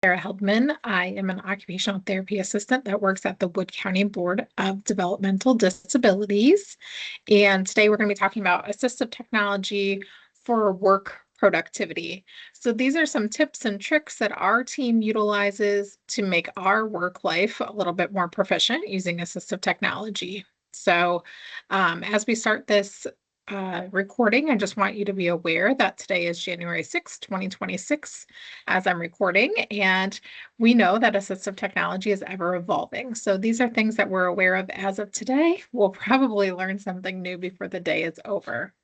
Sarah Heldman. I am an occupational therapy assistant that works at the Wood County Board of Developmental Disabilities. And today we're going to be talking about assistive technology for work productivity. So these are some tips and tricks that our team utilizes to make our work life a little bit more proficient using assistive technology. So as we start this recording, I just want you to be aware that today is January 6th, 2026, as I'm recording, and we know that assistive technology is ever evolving. So these are things that we're aware of as of today. We'll probably learn something new before the day is over.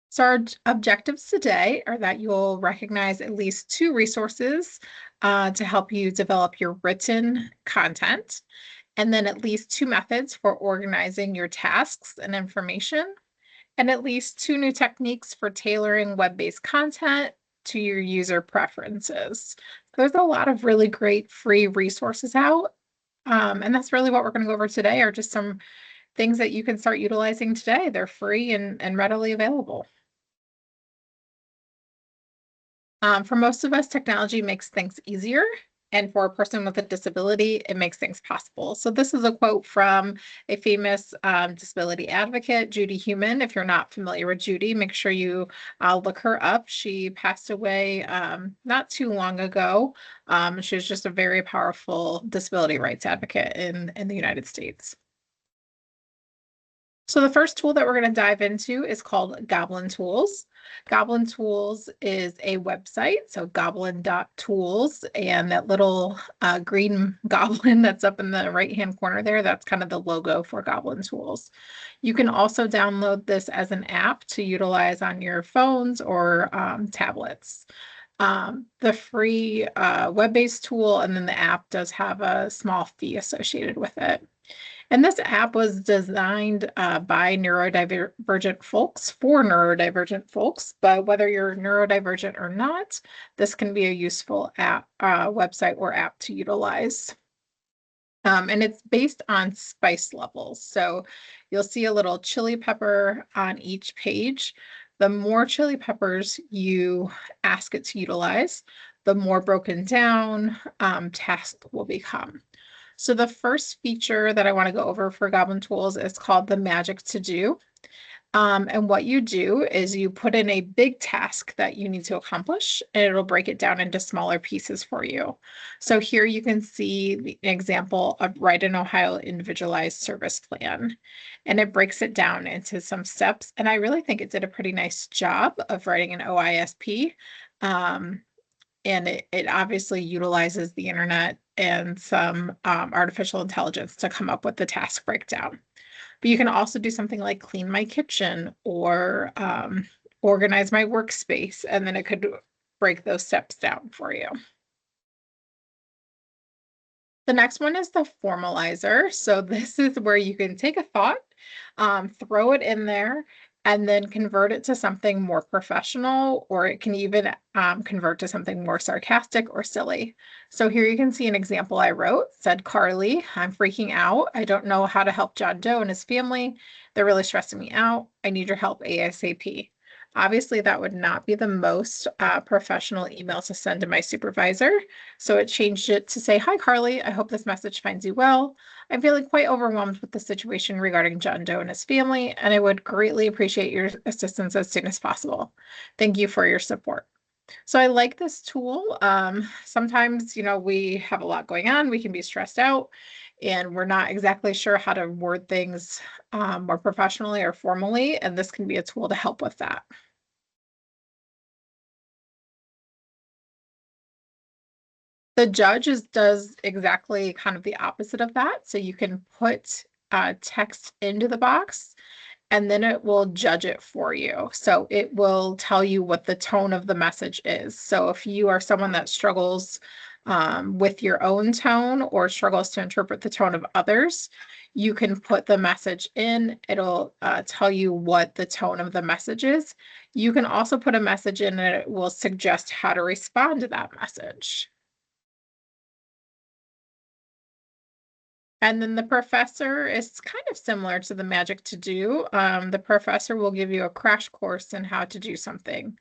So our objectives today are that you'll recognize at least two resources to help you develop your written content, and then at least two methods for organizing your tasks and information, and at least two new techniques for tailoring web-based content to your user preferences. There's a lot of really great free resources out. And that's really what we're going to go over today, are just some things that you can start utilizing today. They're free and readily available. For most of us, technology makes things easier. And for a person with a disability, it makes things possible. So this is a quote from a famous disability advocate, Judy Heumann. If you're not familiar with Judy, make sure you look her up. She passed away not too long ago. She was just a very powerful disability rights advocate in the United States. So the first tool that we're going to dive into is called Goblin Tools. Goblin Tools is a website, so goblin.tools, and that little green goblin that's up in the right-hand corner there, that's kind of the logo for Goblin Tools. You can also download this as an app to utilize on your phones or tablets. The free web-based tool and then the app does have a small fee associated with it. And this app was designed by neurodivergent folks for neurodivergent folks. But whether you're neurodivergent or not, this can be a useful app, website or app to utilize. And it's based on spice levels. So you'll see a little chili pepper on each page. The more chili peppers you ask it to utilize, the more broken down task will become. So the first feature that I want to go over for Goblin Tools is called the Magic To Do. And what you do is you put in a big task that you need to accomplish, and it'll break it down into smaller pieces for you. So here you can see an example of Write an Ohio Individualized Service Plan, and it breaks it down into some steps. And I really think it did a pretty nice job of writing an OISP. And it obviously utilizes the internet and some artificial intelligence to come up with the task breakdown. But you can also do something like clean my kitchen or organize my workspace, and then it could break those steps down for you. The next one is the formalizer. So this is where you can take a thought, throw it in there, and then convert it to something more professional, or it can even convert to something more sarcastic or silly. So here you can see an example I wrote. Said Carly, I'm freaking out. I don't know how to help John Doe and his family. They're really stressing me out. I need your help ASAP. Obviously, that would not be the most professional email to send to my supervisor. So it changed it to say, Hi, Carly. I hope this message finds you well. I'm feeling quite overwhelmed with the situation regarding John Doe and his family, and I would greatly appreciate your assistance as soon as possible. Thank you for your support. So I like this tool. Sometimes, we have a lot going on. We can be stressed out and we're not exactly sure how to word things more professionally or formally, and this can be a tool to help with that. The judge does exactly kind of the opposite of that. So you can put text into the box and then it will judge it for you. So it will tell you what the tone of the message is. So if you are someone that struggles with your own tone or struggles to interpret the tone of others, you can put the message in. It'll tell you what the tone of the message is. You can also put a message in and it will suggest how to respond to that message. And then the professor is kind of similar to the Magic To Do. The professor will give you a crash course in how to do something.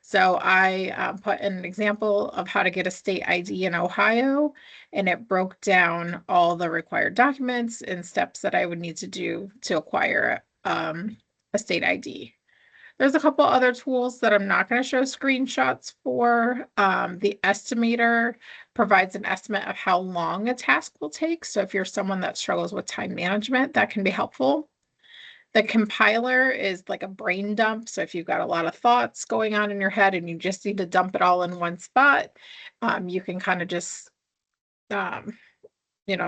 So I put an example of how to get a state ID in Ohio, and it broke down all the required documents and steps that I would need to do to acquire a state ID. There's a couple other tools that I'm not going to show screenshots for. The estimator provides an estimate of how long a task will take. So if you're someone that struggles with time management, that can be helpful. The compiler is like a brain dump. So if you've got a lot of thoughts going on in your head and you just need to dump it all in one spot, you can kind of just, um,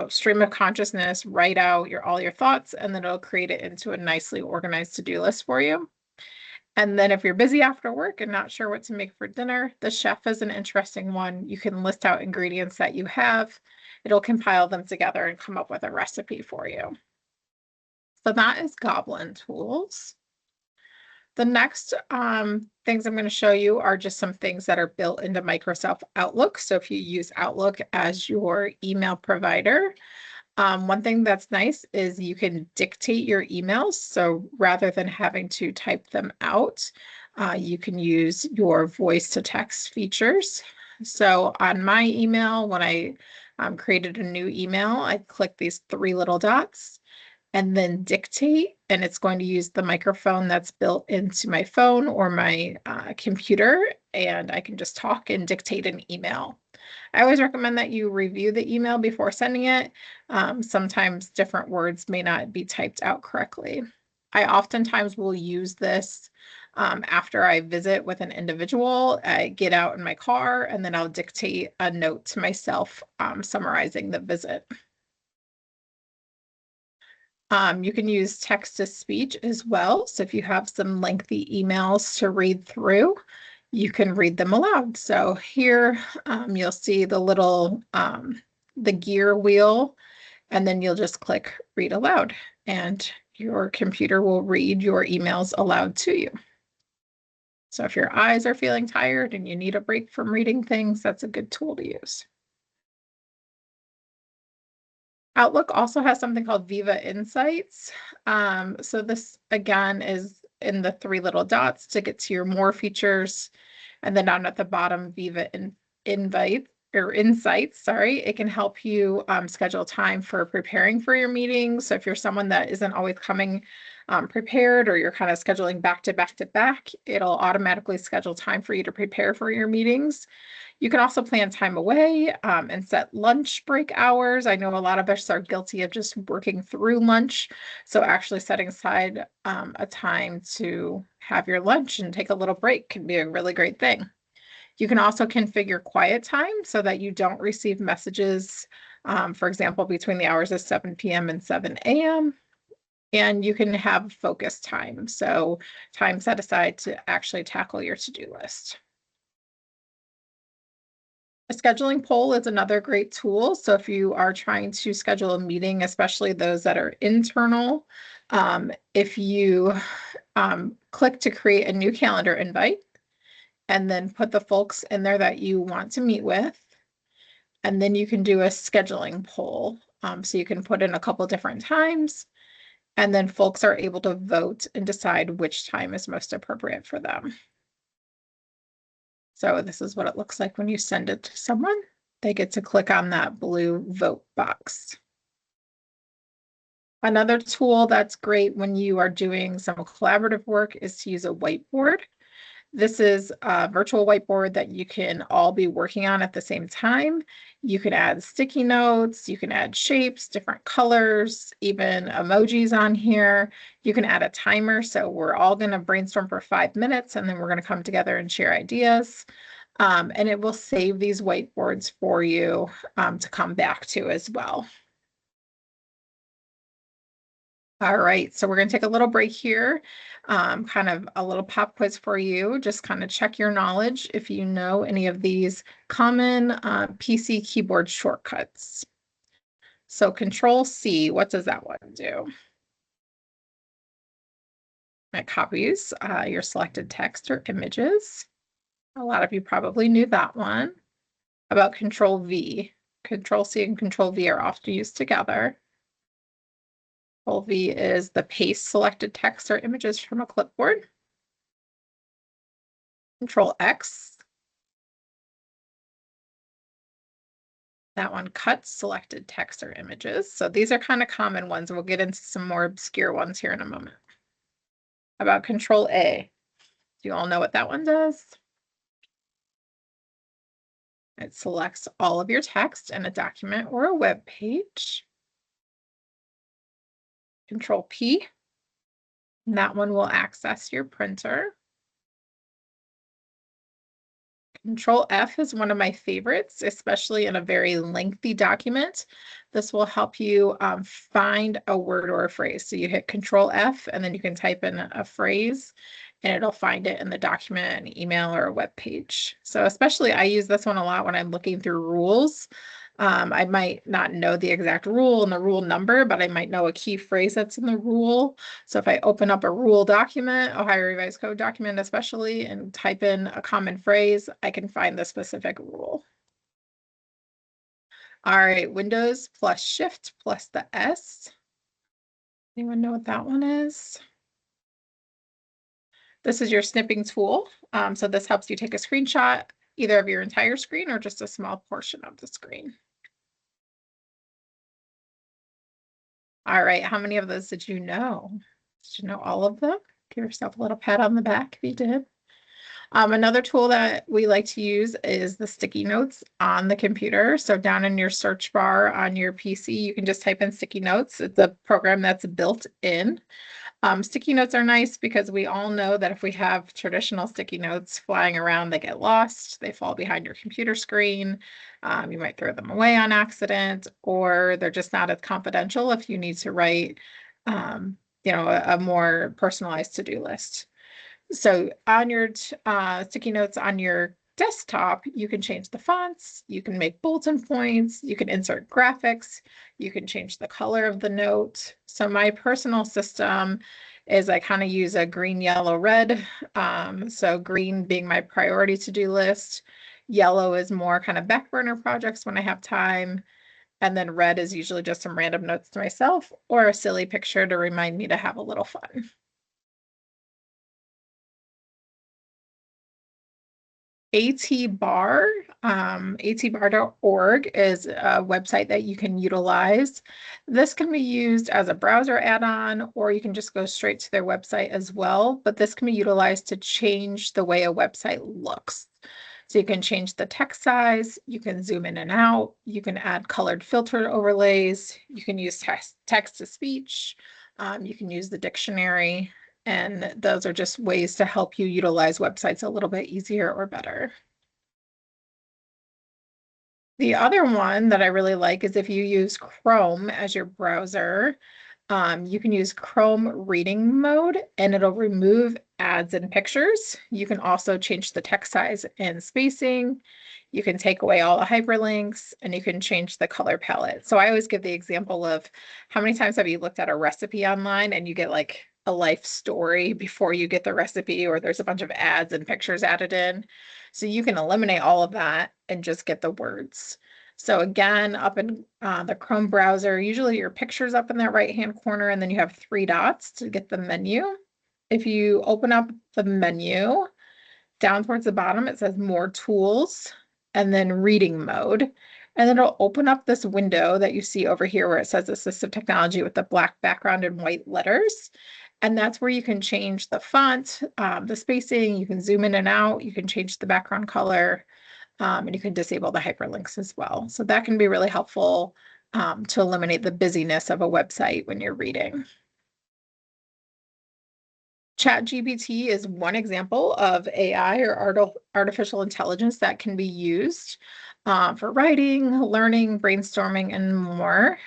stream of consciousness, write out all your thoughts, and then it'll create it into a nicely organized to-do list for you. And then if you're busy after work and not sure what to make for dinner, the chef is an interesting one. You can list out ingredients that you have. It'll compile them together and come up with a recipe for you. So that is Goblin Tools. The next things I'm going to show you are just some things that are built into Microsoft Outlook. So if you use Outlook as your email provider, one thing that's nice is you can dictate your emails. So rather than having to type them out, you can use your voice to text features. So on my email, when I created a new email, I click these three little dots and then dictate, and it's going to use the microphone that's built into my phone or my computer, and I can just talk and dictate an email. I always recommend that you review the email before sending it. Sometimes different words may not be typed out correctly. I oftentimes will use this after I visit with an individual. I get out in my car and then I'll dictate a note to myself summarizing the visit. You can use text to speech as well. So if you have some lengthy emails to read through, you can read them aloud. So here you'll see the little, the gear wheel, and then you'll just click read aloud and your computer will read your emails aloud to you. So if your eyes are feeling tired and you need a break from reading things, that's a good tool to use. Outlook also has something called Viva Insights. So this again is in the three little dots to get to your more features. And then down at the bottom, Viva Insights, sorry, it can help you schedule time for preparing for your meetings. So if you're someone that isn't always coming prepared, or you're kind of scheduling back to back to back, it'll automatically schedule time for you to prepare for your meetings. You can also plan time away and set lunch break hours. I know a lot of us are guilty of just working through lunch. So actually setting aside a time to have your lunch and take a little break can be a really great thing. You can also configure quiet time so that you don't receive messages, for example, between the hours of 7 p.m. and 7 a.m. And you can have focus time. So time set aside to actually tackle your to-do list. A scheduling poll is another great tool. So if you are trying to schedule a meeting, especially those that are internal, if you click to create a new calendar invite and then put the folks in there that you want to meet with, and then you can do a scheduling poll. So you can put in a couple different times, and then folks are able to vote and decide which time is most appropriate for them. So this is what it looks like when you send it to someone. They get to click on that blue vote box. Another tool that's great when you are doing some collaborative work is to use a whiteboard. This is a virtual whiteboard that you can all be working on at the same time. You can add sticky notes, you can add shapes, different colors, even emojis on here. You can add a timer. So we're all going to brainstorm for 5 minutes and then we're going to come together and share ideas. And it will save these whiteboards for you to come back to as well. All right, so we're going to take a little break here, kind of a little pop quiz for you. Just kind of check your knowledge if you know any of these common PC keyboard shortcuts. So Control C, what does that one do? It copies your selected text or images. A lot of you probably knew that one. About Control V? Control C and Control V are often used together. Control V is the paste selected text or images from a clipboard. Control X. That one cuts selected text or images. So these are kind of common ones. We'll get into some more obscure ones here in a moment. About Control A. Do you all know what that one does? It selects all of your text in a document or a web page. Control P. And that one will access your printer. Control F is one of my favorites, especially in a very lengthy document. This will help you find a word or a phrase. So you hit Control F and then you can type in a phrase and it'll find it in the document, an email, or a web page. So especially I use this one a lot when I'm looking through rules. I might not know the exact rule and the rule number, but I might know a key phrase that's in the rule. So if I open up a rule document, Ohio Revised Code document especially, and type in a common phrase, I can find the specific rule. All right, Windows plus Shift plus the S. Anyone know what that one is? This is your snipping tool. So this helps you take a screenshot either of your entire screen or just a small portion of the screen. All right, how many of those did you know? Did you know all of them? Give yourself a little pat on the back if you did. Another tool that we like to use is the sticky notes on the computer. So down in your search bar on your PC, you can just type in sticky notes. It's a program that's built in. Sticky notes are nice because we all know that if we have traditional sticky notes flying around, they get lost, they fall behind your computer screen. You might throw them away on accident, or they're just not as confidential if you need to write, a more personalized to-do list. So on your sticky notes on your desktop, you can change the fonts, you can make bulletin points, you can insert graphics, you can change the color of the note. So my personal system is I kind of use a green, yellow, red. So green being my priority to-do list. Yellow is more kind of back burner projects when I have time. And then red is usually just some random notes to myself or a silly picture to remind me to have a little fun. ATBAR, atbar.org is a website that you can utilize. This can be used as a browser add-on, or you can just go straight to their website as well. But this can be utilized to change the way a website looks. So you can change the text size, you can zoom in and out, you can add colored filter overlays, you can use text to speech, you can use the dictionary. And those are just ways to help you utilize websites a little bit easier or better. The other one that I really like is if you use Chrome as your browser, you can use Chrome reading mode and it'll remove ads and pictures. You can also change the text size and spacing. You can take away all the hyperlinks and you can change the color palette. So I always give the example of how many times have you looked at a recipe online and you get like a life story before you get the recipe, or there's a bunch of ads and pictures added in. So you can eliminate all of that and just get the words. So again, up in the Chrome browser, usually your picture's up in that right-hand corner and then you have 3 dots to get the menu. If you open up the menu, down towards the bottom, it says more tools and then reading mode. And then it'll open up this window that you see over here where it says assistive technology with the black background and white letters. And that's where you can change the font, the spacing, you can zoom in and out, you can change the background color, and you can disable the hyperlinks as well. So that can be really helpful to eliminate the busyness of a website when you're reading. ChatGPT is one example of AI or artificial intelligence that can be used for writing, learning, brainstorming, and more.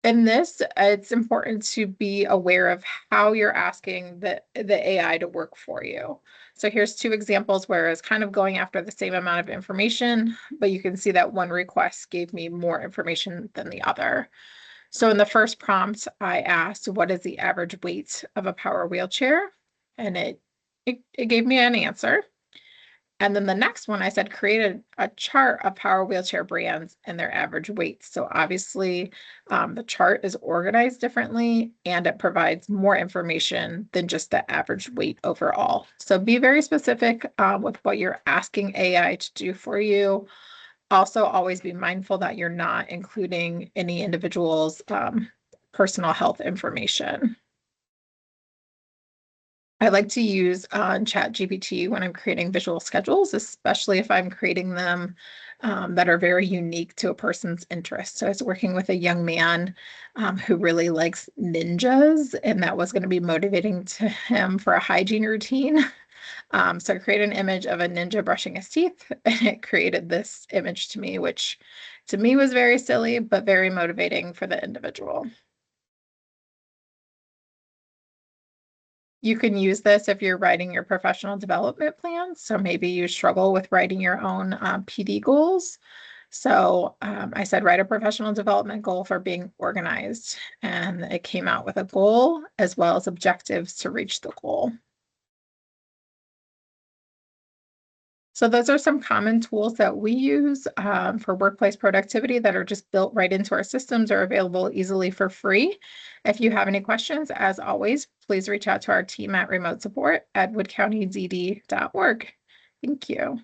In this, it's important to be aware of how you're asking the AI to work for you. So here's 2 examples where it's kind of going after the same amount of information, but you can see that one request gave me more information than the other. So in the first prompt, I asked, what is the average weight of a power wheelchair? And it gave me an answer. And then the next one, I said, create a chart of power wheelchair brands and their average weights. So obviously, the chart is organized differently and it provides more information than just the average weight overall. So be very specific with what you're asking AI to do for you. Also, always be mindful that you're not including any individual's personal health information. I like to use ChatGPT when I'm creating visual schedules, especially if I'm creating them that are very unique to a person's interest. So I was working with a young man who really likes ninjas, and that was going to be motivating to him for a hygiene routine. So I created an image of a ninja brushing his teeth, and it created this image to me, which to me was very silly, but very motivating for the individual. You can use this if you're writing your professional development plans. So maybe you struggle with writing your own PD goals. So I said, write a professional development goal for being organized. And it came out with a goal as well as objectives to reach the goal. So those are some common tools that we use for workplace productivity that are just built right into our systems or available easily for free. If you have any questions, as always, please reach out to our team at remote support at woodcountydd.org. Thank you.